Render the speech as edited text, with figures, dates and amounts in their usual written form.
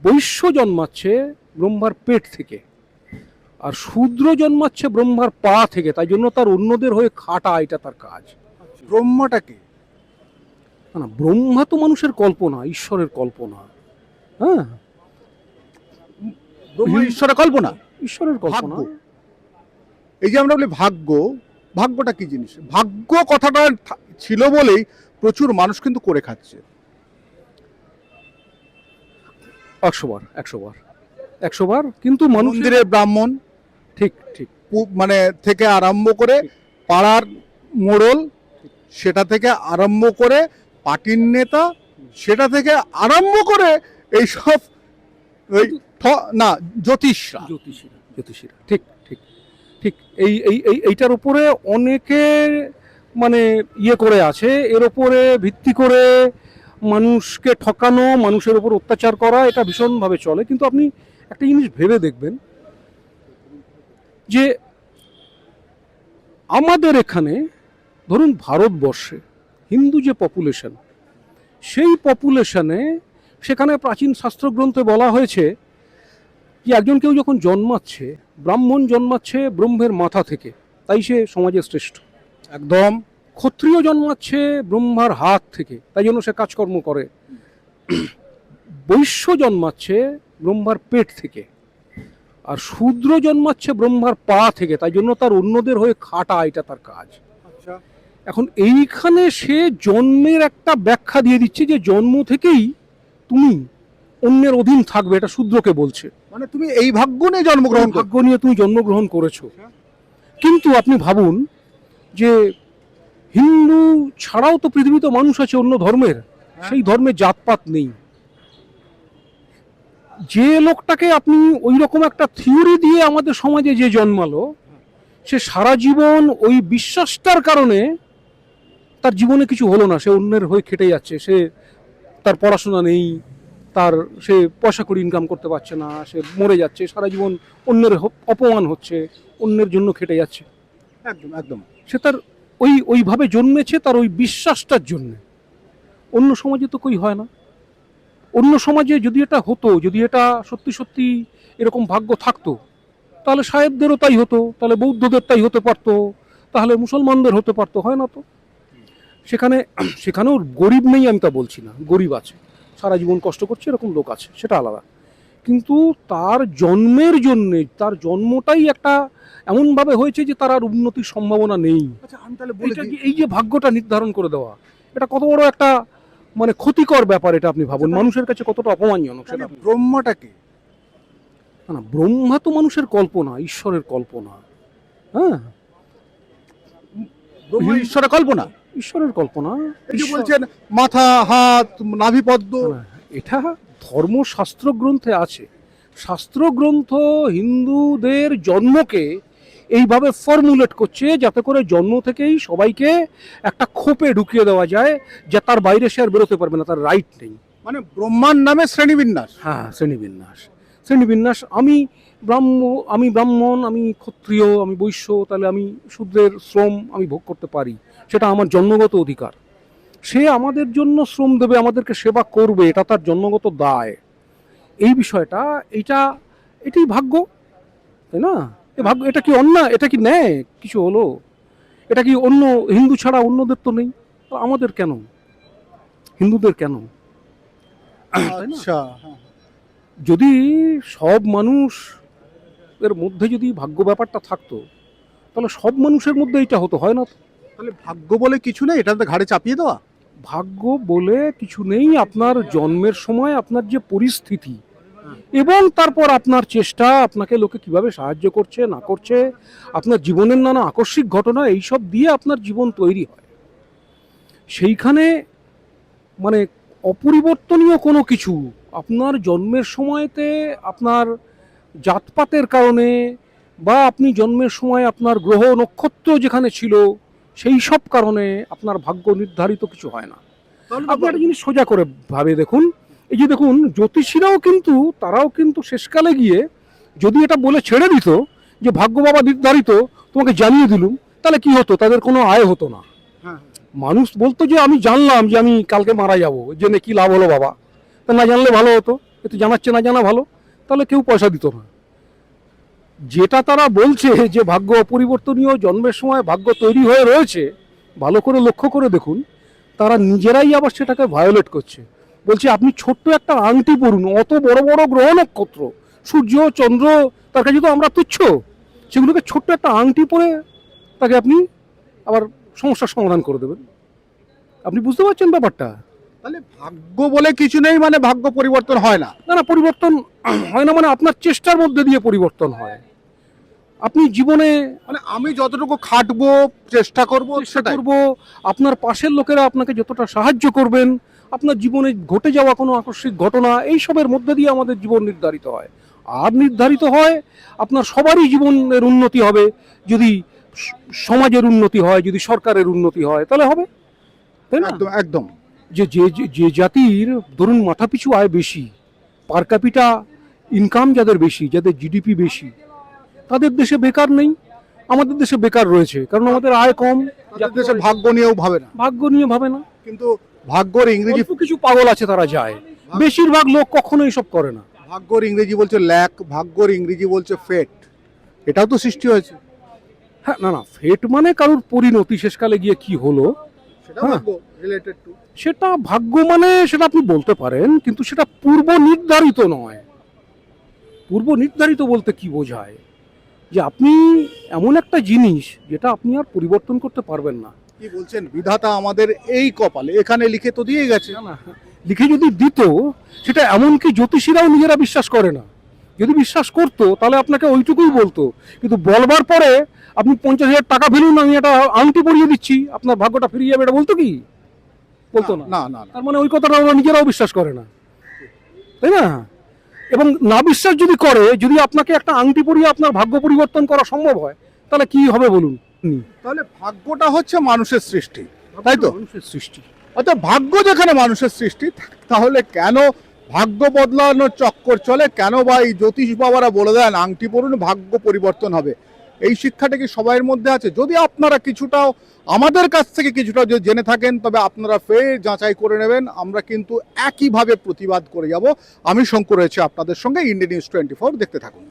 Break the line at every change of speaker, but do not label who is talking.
বৈশ্য জন্মাচ্ছে ব্রহ্মার পেট থেকে, আর শূদ্র জন্মাচ্ছে ব্রহ্মার পা থেকে, তাই জন্য তার অন্যদের হয়ে খাটা, এটা তার কাজ।
ব্রহ্মটাকে
না না, ব্রহ্মা তো মানুষের কল্পনা, ঈশ্বরের কল্পনা। হ্যাঁ,
ব্রহ্ম ঈশ্বরের কল্পনা,
ঈশ্বরের কল্পনা।
ভাগ্য। এই যে আমরা বলি ভাগ্য, ভাগ্যটা কি জিনিস? ভাগ্য কথাটা ছিল বলেই প্রচুর মানুষ কিন্তু করে খাচ্ছে।
100 বার 100 বার 100 বার, কিন্তু মানুষের
মন্দিরে ব্রাহ্মণ
ঠিক ঠিক
মানে থেকে আরম্ভ করে পাড়ার মোড়ল, সেটা থেকে আরম্ভ করে পার্টির নেতা, সেটা থেকে আরম্ভ করে এইসব ওই না জ্যোতিষরা,
জ্যোতিষীরা ঠিক ঠিক ঠিক। এইটার উপরে অনেকে মানে ইয়ে করে আছে, এর উপরে ভিত্তি করে মানুষকে ঠকানো, মানুষের উপর অত্যাচার করা, এটা ভীষণভাবে চলে। কিন্তু আপনি একটা জিনিস ভেবে দেখবেন যে আমাদের এখানে ধরুন ভারতবর্ষে হিন্দু যে পপুলেশন, সেই পপুলেশনে সেখানে প্রাচীন শাস্ত্রগ্রন্থে বলা হয়েছে যে একজন কেউ যখন জন্মাচ্ছে, ব্রাহ্মণ জন্মাচ্ছে ব্রহ্মের মাথা থেকে, তাই সে সমাজে শ্রেষ্ঠ।
একদম।
ক্ষত্রিয় জন্মাচ্ছে ব্রহ্মার হাত থেকে, তাই জন্য সে কাজকর্ম করে। বৈশ্য জন্মাচ্ছে ব্রহ্মার পেট থেকে, আর শূদ্র জন্মাচ্ছে ব্রহ্মার পা থেকে, তাই জন্য তার অন্যদের হয়ে খাটা, এটা তার কাজ। এখন এইখানে সে জন্মের একটা ব্যাখ্যা দিয়ে দিচ্ছে যে জন্ম থেকেই তুমি অন্যের অধীন থাকবে, এটা শূদ্রকে বলছে।
মানে তুমি এই ভাগ্য নিয়ে জন্মগ্রহণ
ভাগ্য নিয়ে তুমি জন্মগ্রহণ করেছো। কিন্তু আপনি ভাবুন যে হিন্দু ছাড়াও তো পৃথিবীতে মানুষ আছে অন্য ধর্মের, সেই ধর্মের জাতপাত নেই। যে লোকটাকে আপনি ওই রকম একটা থিওরি দিয়ে আমাদের সমাজে যে জন্মালো, সে সারা জীবন ওই বিশ্বাসটার কারণে তার জীবনে কিছু হলো না, সে অন্যের হয়ে খেটে যাচ্ছে, সে তার পড়াশোনা নেই, তার সে পয়সা করে ইনকাম করতে পারছে না, সে মরে যাচ্ছে, সারা জীবন অন্যের অপমান হচ্ছে, অন্যের জন্য খেটে যাচ্ছে।
একদম একদম।
সে তার ওইভাবে জন্মেছে তার ওই বিশ্বাসটার জন্য। অন্য সমাজে তো কই হয় না। অন্য সমাজে যদি এটা হতো, যদি এটা সত্যি সত্যি এরকম ভাগ্য থাকতো, তাহলে সাহেবদেরও তাই হতো, তাহলে বৌদ্ধদের তাই হতে পারতো, তাহলে মুসলমানদের হতে পারতো, হয় না তো? সেখানেও গরিব নেই আমি তা বলছি না, গরিব আছে, সারা জীবন কষ্ট করছে, এরকম লোক আছে, সেটা আলাদা। কিন্তু তার জন্মের জন্যে, তার জন্মটাই একটা এমনভাবে হয়েছে যে তার আর উন্নতির সম্ভাবনা নেই।
আচ্ছা, আমি তাহলে বলি
এই যে ভাগ্যটা নির্ধারণ করে দেওয়া, এটা কত বড় একটা মানে ক্ষতিকর ব্যাপার, এটা আপনি ভাবুন মানুষের কাছে কতটা অপমানজনক সেটা।
ব্রহ্মটাকে
না না, ব্রহ্মা তো মানুষের কল্পনা, ঈশ্বরের কল্পনা। হ্যাঁ,
ব্রহ্ম ঈশ্বরের কল্পনা,
ঈশ্বরের কল্পনা।
এই যে বলছেন মাথা, হাত, নাভিপদ্ম,
এটা ধর্মশাস্ত্র গ্রন্থে আছে। শাস্ত্রগ্রন্থ হিন্দুদের জন্মকে এইভাবে ফর্মুলেট করছে যাতে করে জন্ম থেকেই সবাইকে একটা খোপে ঢুকিয়ে দেওয়া যায়, যে তার বাইরে সে আর বেরোতে পারবে না, তার রাইট নেই।
মানে ব্রহ্মার নামে শ্রেণীবিন্যাস।
হ্যাঁ, শ্রেণীবিন্যাস। আমি ব্রাহ্মণ, আমি ক্ষত্রিয়, আমি বৈশ্য, তাহলে আমি শূদ্রের শ্রম আমি ভোগ করতে পারি, সেটা আমার জন্মগত অধিকার। সে আমাদের জন্য শ্রম দেবে, আমাদেরকে সেবা করবে, এটা তার জন্মগত দায়। এই বিষয়টা, এটাই ভাগ্য, তাই না? ভাগ্য, এটা কি অন্যায়, এটা কি ন্যায় কিছু হলো? এটা কি অন্য হিন্দু ছাড়া অন্যদের তো নেই, তো আমাদের কেন, হিন্দুদের কেন?
আচ্ছা,
যদি সব মানুষ এর মধ্যে যদি ভাগ্য ব্যাপারটা থাকতো, তাহলে সব মানুষের মধ্যে এটা হতো, হয় না তো?
তাহলে ভাগ্য বলে কিছু নেই, এটা তো ঘাড়ে চাপিয়ে দেওয়া।
ভাগ্য বলে কিছু নেই। আপনার জন্মের সময় আপনার যে পরিস্থিতি এবং তারপর আপনার চেষ্টা, আপনাকে লোকে কিভাবে সাহায্য করছে না করছে, আপনার জীবনের নানা আকস্মিক ঘটনা, এইসব দিয়ে আপনার জীবন তৈরি হয়। সেইখানে মানে অপরিবর্তনীয় কোনো কিছু আপনার জন্মের সময়তে আপনার জাতপাতের কারণে, বা আপনি জন্মের সময় আপনার গ্রহ নক্ষত্র যেখানে ছিল সেই সব কারণে আপনার ভাগ্য নির্ধারিত কিছু হয় না। আপনি একটা জিনিস সোজা করে ভাবে দেখুন, এই যে দেখুন জ্যোতিষীরাও কিন্তু, তারাও কিন্তু শেষকালে গিয়ে যদি এটা বলে ছেড়ে দিত যে ভাগ্য বাবা নির্ধারিত, তোমাকে জানিয়ে দিলুম, তাহলে কি হতো? তাদের কোনো আয় হতো না। মানুষ বলতো যে আমি জানলাম যে আমি কালকে মারা যাব, জেনে কি লাভ হলো বাবা, তা না জানলে ভালো হতো, এতে জানাচ্ছে না জানা ভালো, তাহলে কেউ পয়সা দিত না। যেটা তারা বলছে যে ভাগ্য অপরিবর্তনীয়, জন্মের সময় ভাগ্য তৈরি হয়ে রয়েছে, ভালো করে লক্ষ্য করে দেখুন, তারা নিজেরাই আবার সেটাকে ভায়োলেট করছে। বলছে আপনি ছোট্ট একটা আংটি পরুন, অত বড় বড় গ্রহ নক্ষত্র, সূর্য চন্দ্র, তার কাছে তো আমরা তুচ্ছ, সেগুলোকে ছোট্ট একটা আংটি পরে তাকে আপনি আবার সমস্যার সমাধান করে দেবেন। আপনি বুঝতে পারছেন ব্যাপারটা?
তাহলে ভাগ্য বলে কিছু নেই, মানে ভাগ্য পরিবর্তন হয় না।
না না, পরিবর্তন হয় না মানে আপনার চেষ্টার মধ্যে দিয়ে পরিবর্তন হয়। আপনি জীবনে
মানে আমি যতটুকু খাটবো, চেষ্টা করব,
চেষ্টা
সেটাই।
করব, আপনার পাশের লোকেরা আপনাকে যতটা সাহায্য করবেন, আপনার জীবনে ঘটে যাওয়া কোনো আকস্মিক ঘটনা, এইসবের মধ্যে দিয়ে আমাদের জীবন নির্ধারিত হয়। আর নির্ধারিত হয় আপনার সবারই জীবনের উন্নতি হবে, যদি সমাজের উন্নতি হয়, যদি সরকারের উন্নতি হয়, তাহলে হবে, তাই না?
একদম একদম।
যে জাতির ধরুন মাথাপিছু আয় বেশি, পার ক্যাপিটা ইনকাম যাদের বেশি, যাদের জিডিপি বেশি, তাদের দেশে বেকার নেই। আমাদের দেশে বেকার রয়েছে কারণ আমাদের আয় কম,
যাদের দেশে ভাগ্য নিয়েও ভাবে না।
ভাগ্য নিয়ে ভাবে না।
কিন্তু ভাগ্যর ইংরেজি,
অল্প কিছু পাগল আছে তারা যায়, বেশিরভাগ লোক কখনো এসব করে না।
ভাগ্যর ইংরেজি বলছে ল্যাক, ভাগ্যর ইংরেজি বলছে ফেট। এটাও তো সৃষ্টি হয়েছে।
হ্যাঁ, না না, ফেট মানে কারোর পরিণতি, শেষকালে গিয়ে কি হলো
সেটা
হ্যাঁ।
ভাগ্য রিলেটেড টু।
সেটা ভাগ্য মানে সেটা আপনি বলতে পারেন, কিন্তু সেটা পূর্ব নির্ধারিত নয়। পূর্ব নির্ধারিত বলতে কি বোঝায়? যে আপনি এমন একটা জিনিস যেটা আপনি আর পরিবর্তন করতে পারবেন না।
কি বলছেন, বিধাতা আমাদের এই কপালে এখানে লিখে তো দিয়ে গেছে।
না না, লিখে যদি দিত, সেটা এমনকি জ্যোতিষীরাও নিজেরা বিশ্বাস করে না। যদি বিশ্বাস করতো তাহলে আপনাকে ওইটুকুই বলতো, কিন্তু বলবার পরে আপনি 50,000 টাকা ফেলুন, আমি একটা আংটি পরিয়ে দিচ্ছি, আপনার ভাগ্যটা ফিরিয়ে যাবে, এটা বলতো কি? বলতো না।
না না না।
তার মানে ওই কথাটা ওরা নিজেরাও বিশ্বাস করে না, তাই না? এবং না বিশ্বাস যদি করে, যদি আপনাকে একটা আংটি পরিয়ে আপনার ভাগ্য পরিবর্তন করা সম্ভব হয়, তাহলে কি হবে বলুন?
তাহলে ভাগ্যটা হচ্ছে মানুষের সৃষ্টি, তাই তো?
মানুষের সৃষ্টি।
অর্থাৎ ভাগ্য যেখানে মানুষের সৃষ্টি, তাহলে কেন ভাগ্য বদলানোর চক্কর চলে? কেন বা এই জ্যোতিষ বাবারা বলে দেন আংটি পরুন ভাগ্য পরিবর্তন হবে? এই শিক্ষাটা কি সবাইয়ের মধ্যে আছে? যদি আপনারা কিছুটাও আমাদের কাছ থেকে কিছুটা যদি জেনে থাকেন, তবে আপনারা ফের যাচাই করে নেবেন। আমরা কিন্তু একইভাবে প্রতিবাদ করে যাব। আমি শঙ্কর রয়েছে আপনাদের সঙ্গে, ইন্ডিয়া নিউজ 24, দেখতে থাকুন।